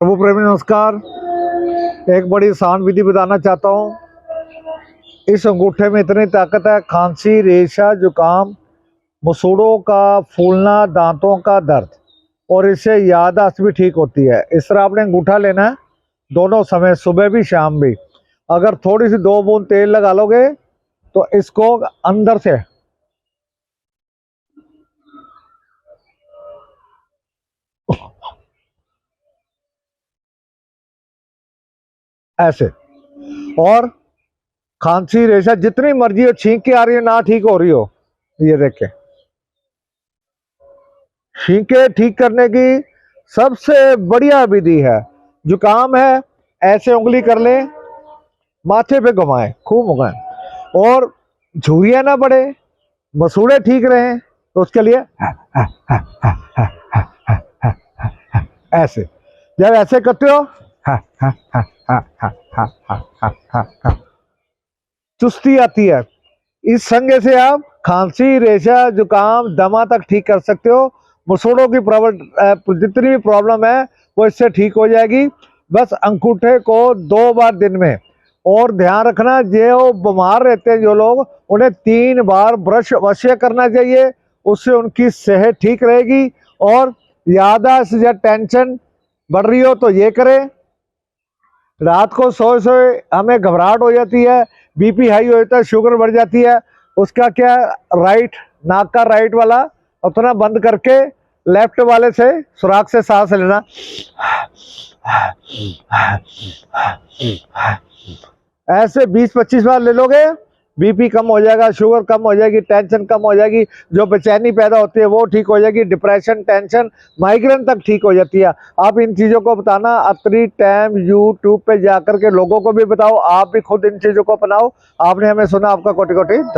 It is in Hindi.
प्रभु प्रेमी नमस्कार। एक बड़ी आसान विधि बताना चाहता हूँ। इस अंगूठे में इतनी ताकत है, खांसी, रेशा, जुकाम, मसूड़ों का फूलना, दांतों का दर्द और इससे याददाश्त भी ठीक होती है। इस तरह आपने अंगूठा लेना है दोनों समय, सुबह भी शाम भी। अगर थोड़ी सी 2 बूंद तेल लगा लोगे तो इसको अंदर से ऐसे, और खांसी, रेशा जितनी मर्जी हो, छींक के आ रही हो, ना ठीक हो रही हो, ये देखें, छींके ठीक करने की सबसे बढ़िया विधि है। जुकाम है, ऐसे उंगली कर ले, माथे पे घुमाएं, खूब घुमाएं, और झुर्रियां ना बढ़े, मसूड़े ठीक रहें, तो उसके लिए ऐसे, जब ऐसे करते हो चुस्ती आती है। इस संगे से आप खांसी, रेशा, जुकाम, दमा तक ठीक कर सकते हो। मसूड़ों की जितनी भी प्रॉब्लम है वो इससे ठीक हो जाएगी। बस अंगूठे को 2 बार दिन में, और ध्यान रखना जो बीमार रहते हैं जो लोग, उन्हें 3 बार ब्रश अवश्य करना चाहिए। उससे उनकी सेहत ठीक रहेगी। और याददाश्त या टेंशन बढ़ रही हो तो ये करें। रात को सोए सोए हमें घबराहट हो जाती है, बीपी हाई हो जाता है, शुगर बढ़ जाती है, उसका क्या, राइट नाक का राइट वाला अपना बंद करके लेफ्ट वाले से सुराख से सांस लेना। ऐसे 20-25 बार ले लोगे, बीपी कम हो जाएगा, शुगर कम हो जाएगी, टेंशन कम हो जाएगी, जो बेचैनी पैदा होती है वो ठीक हो जाएगी, डिप्रेशन, टेंशन, माइग्रेन तक ठीक हो जाती है। आप इन चीज़ों को बताना, अपनी टाइम यूट्यूब पे जाकर के लोगों को भी बताओ, आप भी खुद इन चीज़ों को अपनाओ। आपने हमें सुना, आपका कोटि कोटि